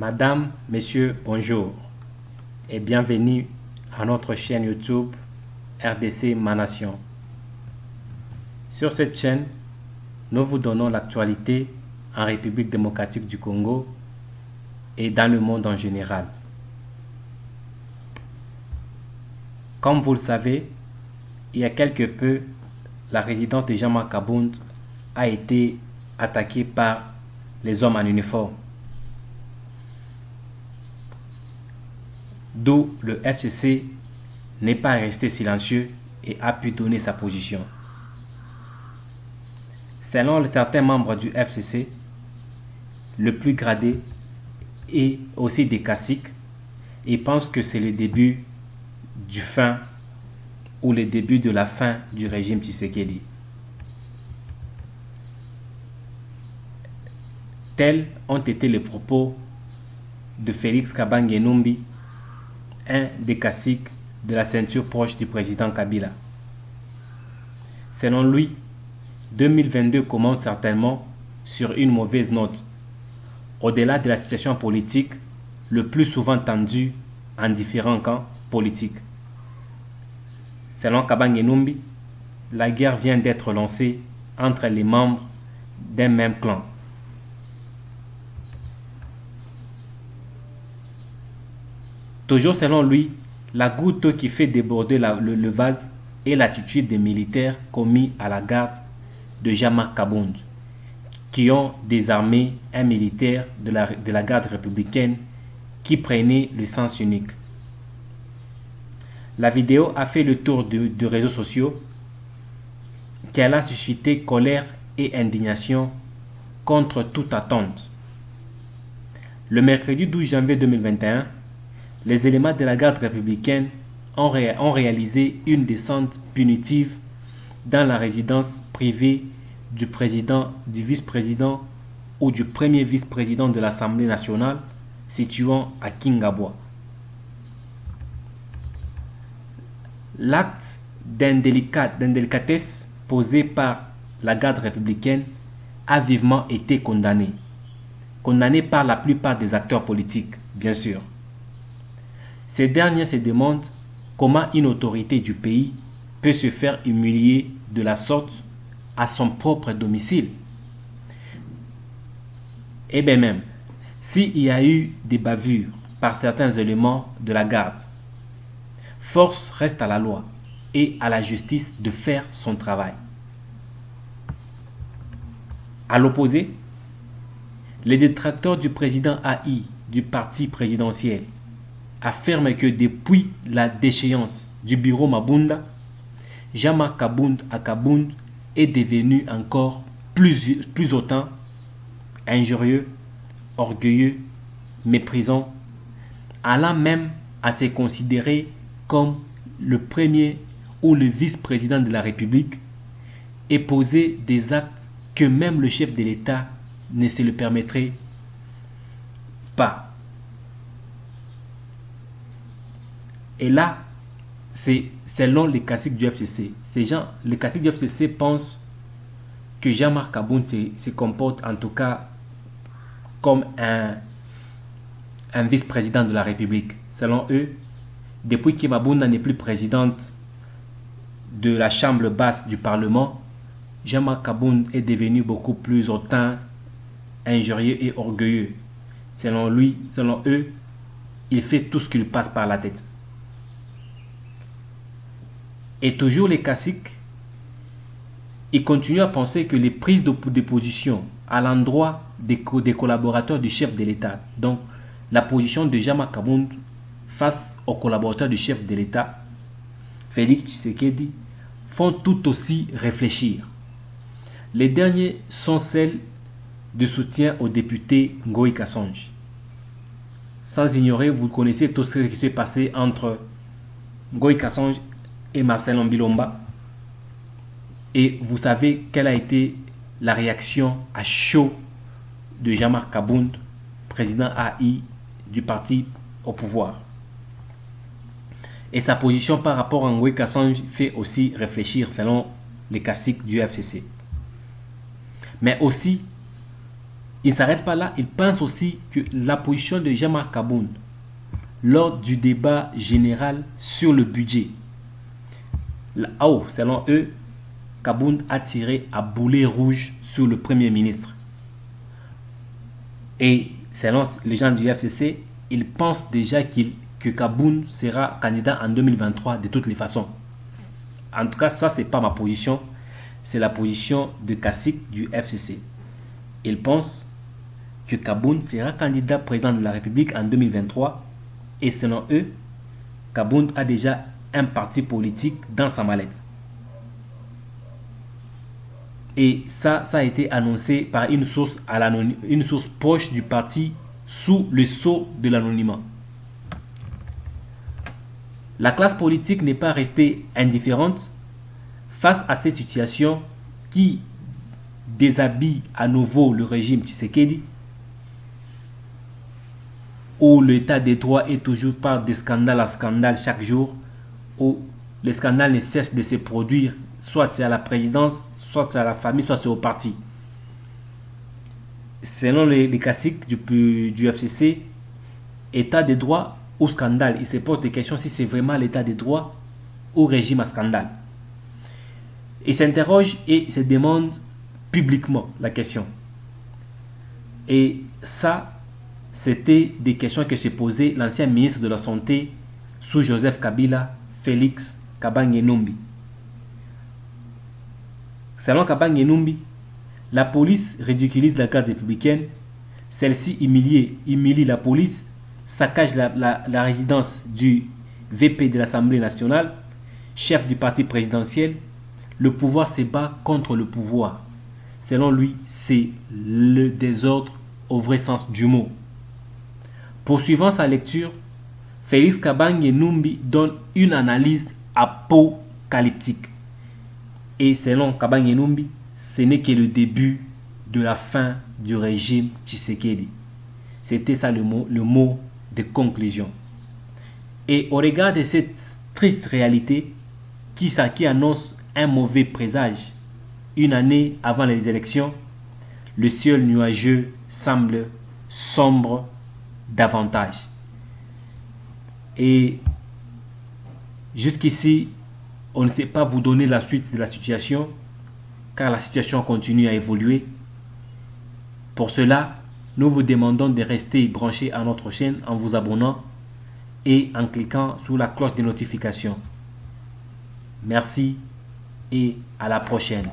Madame, Messieurs, bonjour et bienvenue à notre chaîne YouTube RDC Ma Nation. Sur cette chaîne, nous vous donnons l'actualité en République démocratique du Congo et dans le monde en général. Comme vous le savez, il y a quelque peu, la résidence de Jean-Marc Abound a été attaquée par les hommes en uniforme. D'où le FCC n'est pas resté silencieux et a pu donner sa position. Selon certains membres du FCC, le plus gradé et aussi des caciques, ils pensent que c'est le début du fin ou le début de la fin du régime Tshisekedi. Tels ont été les propos de Félix Kabange-Numbi, un des caciques de la ceinture proche du président Kabila. Selon lui, 2022 commence certainement sur une mauvaise note, au-delà de la situation politique, le plus souvent tendue en différents camps politiques. Selon Kabange-Numbi, la guerre vient d'être lancée entre les membres d'un même clan. Toujours selon lui, la goutte qui fait déborder le vase est l'attitude des militaires commis à la garde de Jean-Marc Abound, qui ont désarmé un militaire de la garde républicaine qui prenait le sens unique. La vidéo a fait le tour de réseaux sociaux, qu'elle a suscité colère et indignation contre toute attente. Le mercredi 12 janvier 2021, les éléments de la garde républicaine ont réalisé une descente punitive dans la résidence privée du président, du vice-président ou du premier vice-président de l'Assemblée nationale situant à Kingabwa. L'acte d'indélicatesse posé par la garde républicaine a vivement été condamné par la plupart des acteurs politiques, bien sûr. Ces derniers se demandent comment une autorité du pays peut se faire humilier de la sorte à son propre domicile. Et bien même, s'il y a eu des bavures par certains éléments de la garde, force reste à la loi et à la justice de faire son travail. À l'opposé, les détracteurs du président AI du parti présidentiel affirme que depuis la déchéance du bureau Mabunda, Jean-Marc Abound est devenu encore plus autant injurieux, orgueilleux, méprisant, allant même à se considérer comme le premier ou le vice-président de la République et poser des actes que même le chef de l'État ne se le permettrait pas. Et là, c'est selon les caciques du FCC. Les caciques du FCC pensent que Jean-Marc Abound se comporte en tout cas comme un vice-président de la République. Selon eux, depuis que Mabunda n'est plus présidente de la chambre basse du Parlement, Jean-Marc Abound est devenu beaucoup plus hautain, injurieux et orgueilleux. Selon eux, il fait tout ce qui lui passe par la tête. Et toujours les caciques, ils continuent à penser que les prises de position à l'endroit des collaborateurs du chef de l'État, donc la position de Jean-Marc Abound face aux collaborateurs du chef de l'État, Félix Tshisekedi, font tout aussi réfléchir. Les derniers sont celles de soutien au député Ngoï Kassonge. Sans ignorer, vous connaissez tout ce qui s'est passé entre Ngoï Kassonge et Marcel Ambilomba. Et vous savez quelle a été la réaction à chaud de Jean-Marc Abound, président AI du parti au pouvoir. Et sa position par rapport à Ngoï Kassonge fait aussi réfléchir selon les caciques du FCC. Mais aussi, il ne s'arrête pas là, il pense aussi que la position de Jean-Marc Kaboun lors du débat général sur le budget, selon eux, Kaboun a tiré à boulet rouge sur le Premier ministre. Et selon les gens du FCC, ils pensent déjà que Kaboun sera candidat en 2023 de toutes les façons. En tout cas, ça, c'est pas ma position. C'est la position de Kasik du FCC. Ils pensent que Kaboun sera candidat président de la République en 2023. Et selon eux, Kaboun a déjà un parti politique dans sa mallette. Et ça a été annoncé par une source proche du parti sous le sceau de l'anonymat. La classe politique n'est pas restée indifférente face à cette situation qui déshabille à nouveau le régime Tshisekedi, où l'état des droits est toujours par de scandale à scandale chaque jour, où les scandales ne cessent de se produire, soit c'est à la présidence, soit c'est à la famille, soit c'est au parti. Selon les classiques du FCC, état des droits ou scandale, il se pose des questions si c'est vraiment l'état des droits ou régime à scandale. Il s'interroge et se demande publiquement la question. Et ça, c'était des questions que se posait l'ancien ministre de la Santé sous Joseph Kabila, Félix Kabange-Numbi. Selon Kabange-Numbi, la police ridiculise la garde républicaine, celle-ci humilie la police, saccage la résidence du VP de l'Assemblée nationale, chef du parti présidentiel. Le pouvoir se bat contre le pouvoir. Selon lui, c'est le désordre au vrai sens du mot. Poursuivant sa lecture, Félix Kabange-Numbi donne une analyse apocalyptique. Et selon Kabange-Numbi, ce n'est que le début de la fin du régime Tshisekedi. C'était ça le mot de conclusion. Et au regard de cette triste réalité qui annonce un mauvais présage, une année avant les élections, le ciel nuageux semble sombre davantage. Et jusqu'ici, on ne sait pas vous donner la suite de la situation, car la situation continue à évoluer. Pour cela, nous vous demandons de rester branchés à notre chaîne en vous abonnant et en cliquant sur la cloche de notification. Merci et à la prochaine.